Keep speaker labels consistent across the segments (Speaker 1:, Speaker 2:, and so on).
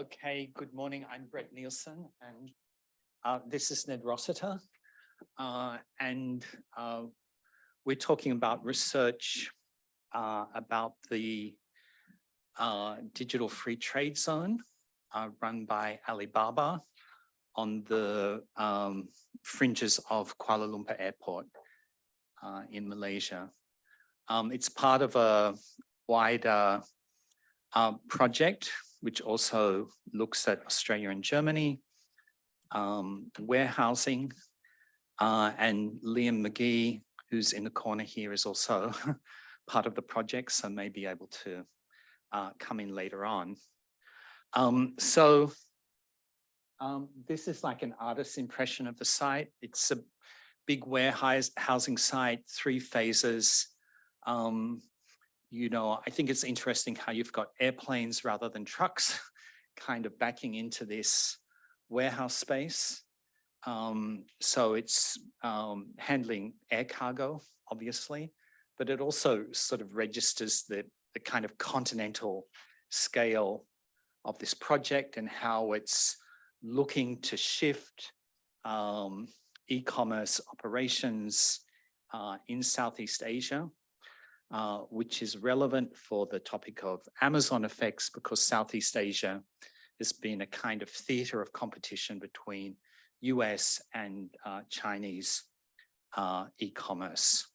Speaker 1: Okay, good morning. I'm Brett Neilson, and this is Ned Rossiter. We're talking about research about the digital free trade zone run by Alibaba on the fringes of Kuala Lumpur Airport in Malaysia. It's part of a wider project which also looks at Australia and Germany, warehousing, and Liam McGee, who's in the corner here, is also part of the project, so may be able to come in later on. This is like an artist's impression of the site. It's a big warehousing site, 3 phases. You know, I think it's interesting how you've got airplanes rather than trucks kind of backing into this warehouse space. So it's handling air cargo, obviously, but it also sort of registers the kind of continental scale of this project and how it's looking to shift e-commerce operations in Southeast Asia. Which is relevant for the topic of Amazon effects, because Southeast Asia has been a kind of theater of competition between US and Chinese e-commerce.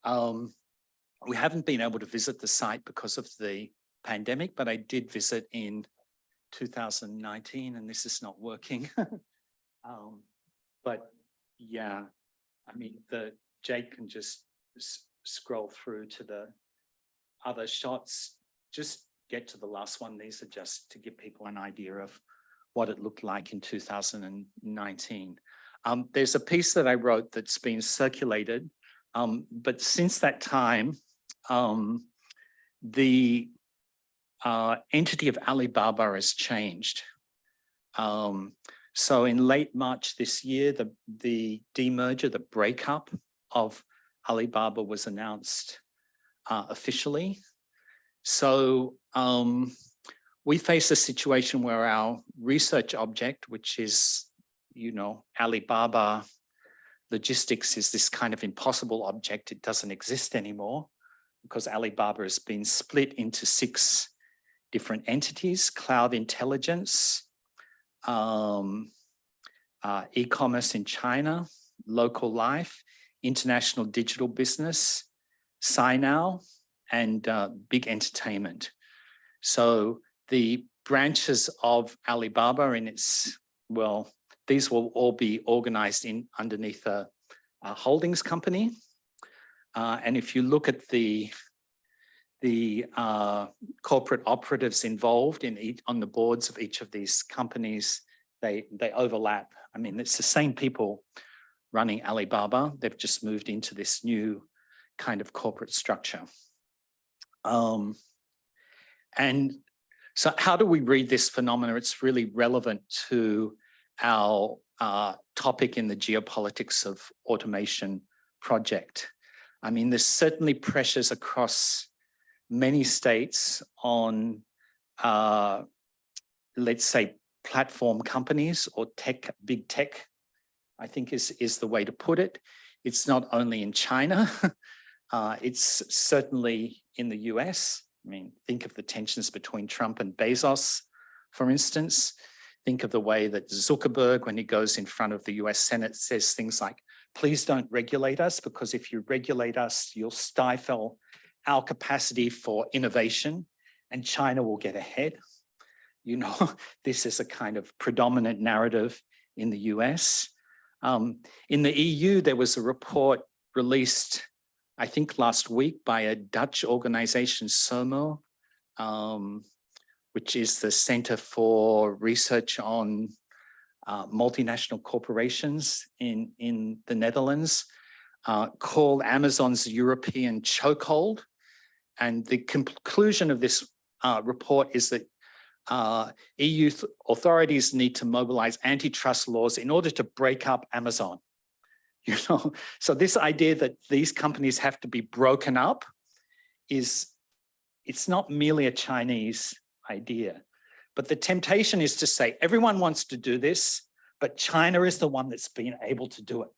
Speaker 1: We haven't been able to visit the site because of the pandemic, but I did visit in 2019, and this is not working. But yeah, I mean, Jake can just scroll through to the other shots. Just get to the last one. These are just to give people an idea of what it looked like in 2019. There's a piece that I wrote that's been circulated, but since that time, the entity of Alibaba has changed. So in late March this year, the demerger, the breakup of Alibaba was announced officially. So we face a situation where our research object, which is, you know, Alibaba logistics, is this kind of impossible object. It doesn't exist anymore because Alibaba has been split into 6 different entities: cloud intelligence, e-commerce in China, local life, international digital business, Sinow, and big entertainment. So the branches of Alibaba in its, well, these will all be organized underneath a holdings company. And if you look at the corporate operatives involved on the boards of each of these companies, they overlap. I mean, it's the same people running Alibaba. They've just moved into this new kind of corporate structure. And so how do we read this phenomena? It's really relevant to our topic in the geopolitics of automation project. I mean, there's certainly pressures across many states on, let's say, platform companies or big tech, I think is the way to put it. It's not only in China, it's certainly in the US. I mean, think of the tensions between Trump and Bezos, for instance. Think of the way that Zuckerberg, when he goes in front of the US Senate, says things like, please don't regulate us, because if you regulate us, you'll stifle our capacity for innovation and China will get ahead. You know, this is a kind of predominant narrative in the US. In the EU, there was a report released, I think last week, by a Dutch organization, SOMO, which is the Center for Research on Multinational Corporations in the Netherlands, called Amazon's European chokehold. And the conclusion of this report is that EU authorities need to mobilize antitrust laws in order to break up Amazon. You know, so this idea that these companies have to be broken up it's not merely a Chinese idea. But the temptation is to say, everyone wants to do this, but China is the one that's been able to do it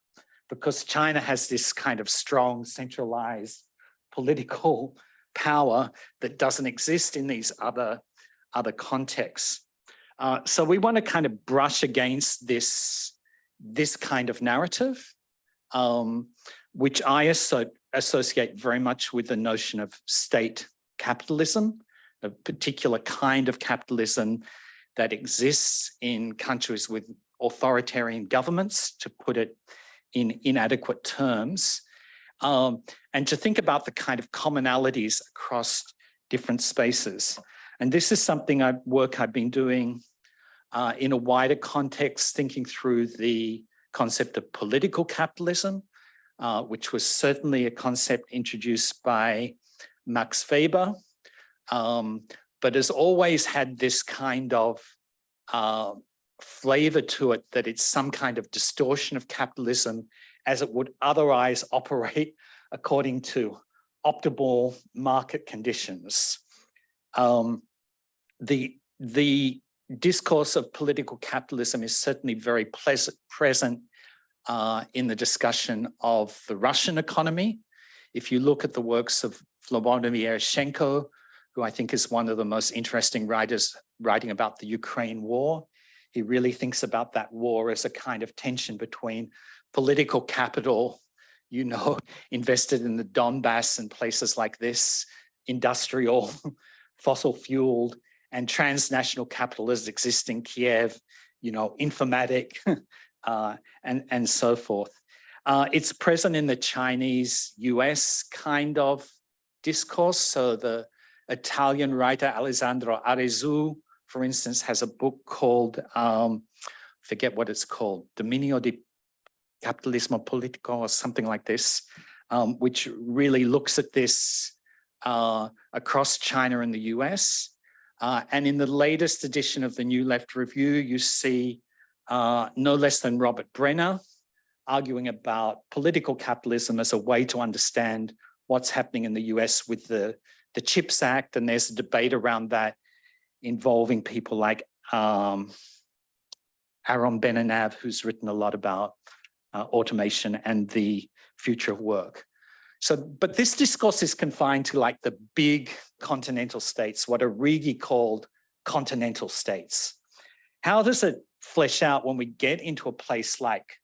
Speaker 1: because China has this kind of strong, centralized political power that doesn't exist in these other contexts. So we want to kind of brush against this kind of narrative, which I associate very much with the notion of state capitalism, a particular kind of capitalism that exists in countries with authoritarian governments, to put it in inadequate terms, and to think about the kind of commonalities across different spaces. And this is something I've been doing in a wider context, thinking through the concept of political capitalism, which was certainly a concept introduced by Max Weber, but has always had this kind of flavor to it, that it's some kind of distortion of capitalism as it would otherwise operate according to optimal market conditions. The discourse of political capitalism is certainly very present in the discussion of the Russian economy. If you look at the works of Vladimir Shenko, who I think is one of the most interesting writers writing about the Ukraine war, he really thinks about that war as a kind of tension between political capital, you know, invested in the Donbass and places like this, industrial, fossil-fueled, and transnational capital as exists in Kiev, you know, informatic, and so forth. It's present in the Chinese-US kind of discourse. So the Italian writer Alessandro Arezzo, for instance, has a book called, forget what it's called, Dominio di Capitalismo Politico or something like this, which really looks at this across China and the US. And in the latest edition of the New Left Review, you see no less than Robert Brenner arguing about political capitalism as a way to understand what's happening in the US with the CHIPS Act. And there's a debate around that involving people like Aaron Benanav, who's written a lot about automation and the future of work. So, but this discourse is confined to like the big continental states, what Arrighi called continental states. How does it flesh out when we get into a place like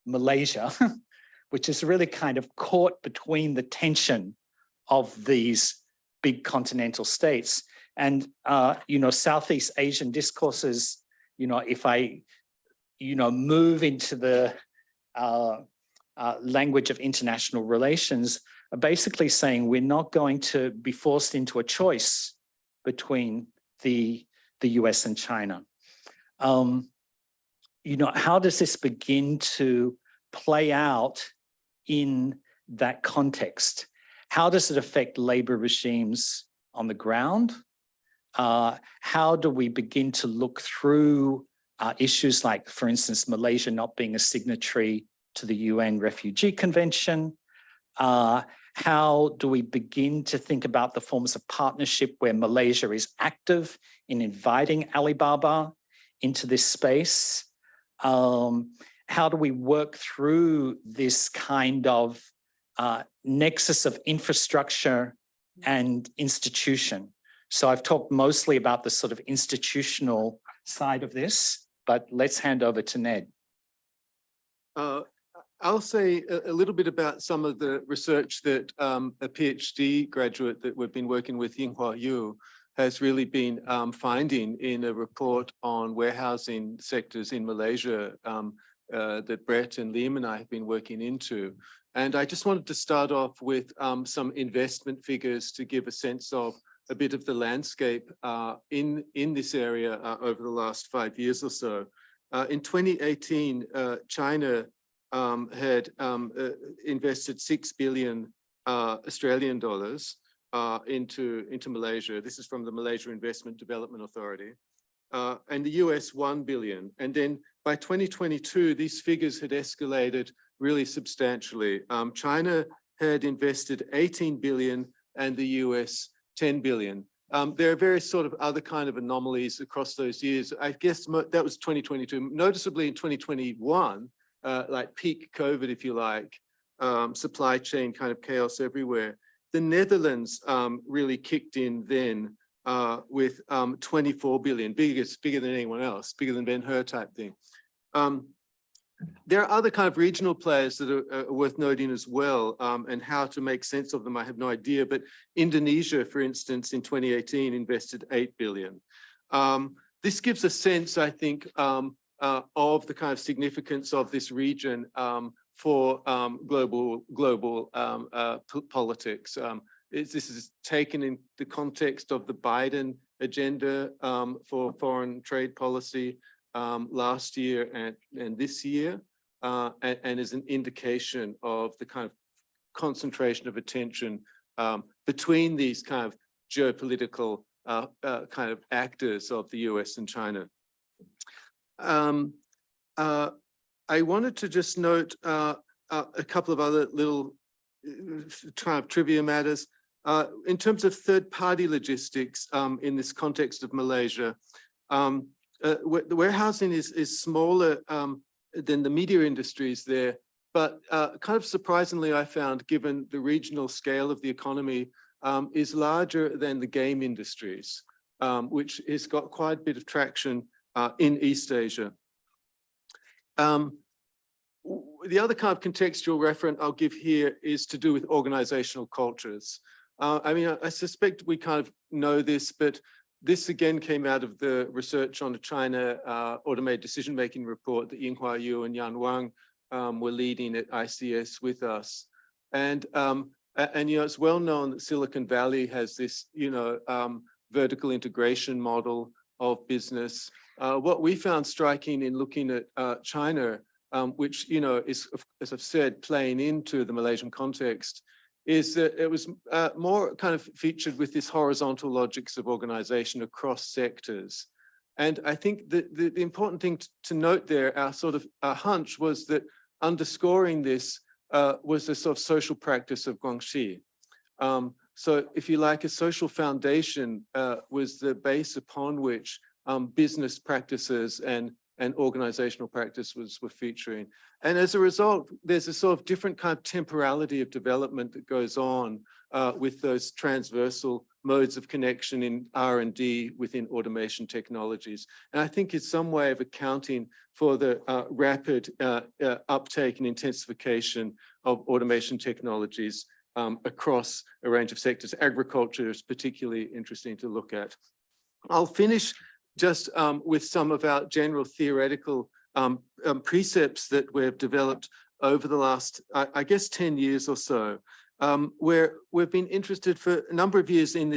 Speaker 1: Malaysia, which is really kind of caught between the tension of these big continental states? And, you know, Southeast Asian discourses, you know, if I, you know, move into the language of international relations, are basically saying we're not going to be forced into a choice between the US and China. You know, how does this begin to play out in that context? How does it affect labor regimes on the ground? How do we begin to look through issues like, for instance, Malaysia not being a signatory to the UN Refugee Convention? How do we begin to think about the forms of partnership where Malaysia is active in inviting Alibaba into this space? How do we work through this kind of nexus of infrastructure and institution? So I've talked mostly about the sort of institutional side of this, but let's hand over to Ned.
Speaker 2: I'll say a little bit about some of the research that a PhD graduate that we've been working with, Yinghua Yu, has really been finding in a report on warehousing sectors in Malaysia that Brett and Liam and I have been working into. And I just wanted to start off with some investment figures to give a sense of a bit of the landscape in this area over the last 5 years or so. In 2018, China had invested 6 billion Australian dollars into Malaysia. This is from the Malaysia Investment Development Authority. And the US 1 billion. And then by 2022, these figures had escalated really substantially. China had invested 18 billion and the US 10 billion. there are various sort of other kind of anomalies across those years. I guess that was 2022. Noticeably in 2021, like peak COVID, if you like, supply chain kind of chaos everywhere. The Netherlands really kicked in then with 24 billion, bigger than anyone else, bigger than Ben-Hur type thing. There are other kind of regional players that are worth noting as well, and how to make sense of them, I have no idea. But Indonesia, for instance, in 2018 invested 8 billion. This gives a sense, I think, of the kind of significance of this region for global politics. This is taken in the context of the Biden agenda for foreign trade policy last year and this year, and is an indication of the kind of concentration of attention between these kind of geopolitical kind of actors of the US and China. I wanted to just note a couple of other little kind of trivia matters. In terms of third-party logistics in this context of Malaysia, the warehousing is smaller than the media industries there, but kind of surprisingly, I found, given the regional scale of the economy, is larger than the game industries, which has got quite a bit of traction in East Asia. The other kind of contextual reference I'll give here is to do with organizational cultures. I mean, I suspect we kind of know this, but this again came out of the research on the China automated decision-making report that Yinghua Yu and Yan Wang were leading at ICS with us. And you know, it's well known that Silicon Valley has this, you know, vertical integration model of business. What we found striking in looking at China, which, you know, is, as I've said, playing into the Malaysian context, is that it was more kind of featured with this horizontal logics of organization across sectors. And I think the important thing to note there, our sort of hunch was that underscoring this was a sort of social practice of Guangxi. So if you like, a social foundation was the base upon which business practices and organizational practice were featuring. And as a result, there's a sort of different kind of temporality of development that goes on with those transversal modes of connection in R&D within automation technologies. And I think it's some way of accounting for the rapid uptake and intensification of automation technologies across a range of sectors. Agriculture is particularly interesting to look at. I'll finish just with some of our general theoretical precepts that we've developed over the last, I guess, 10 years or so, where we've been interested for a number of years in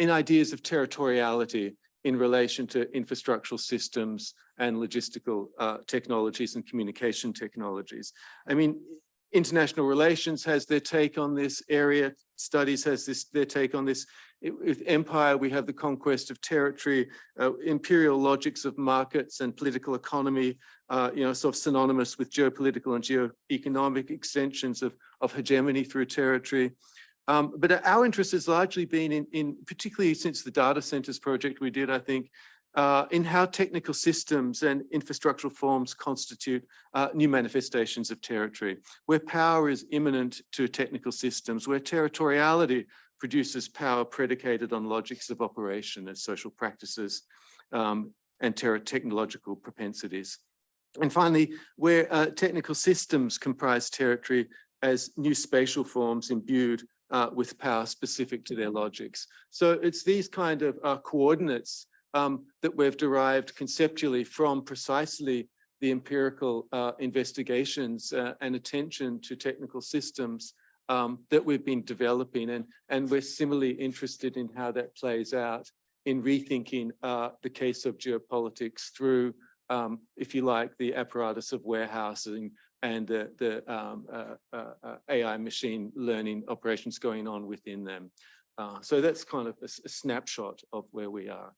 Speaker 2: ideas of territoriality in relation to infrastructural systems and logistical technologies and communication technologies. I mean, international relations has their take on this, area studies has their take on this. With empire, we have the conquest of territory, imperial logics of markets and political economy, you know, sort of synonymous with geopolitical and geoeconomic extensions of hegemony through territory. But our interest has largely been in particularly since the data centers project we did, I think, in how technical systems and infrastructural forms constitute new manifestations of territory, where power is immanent to technical systems, where territoriality produces power predicated on logics of operation as social practices and technological propensities. And finally, where technical systems comprise territory as new spatial forms imbued with power specific to their logics. So it's these kind of coordinates that we've derived conceptually from precisely the empirical investigations and attention to technical systems that we've been developing, and we're similarly interested in how that plays out in rethinking the case of geopolitics through, if you like, the apparatus of warehousing and the AI machine learning operations going on within them. So that's kind of a snapshot of where we are.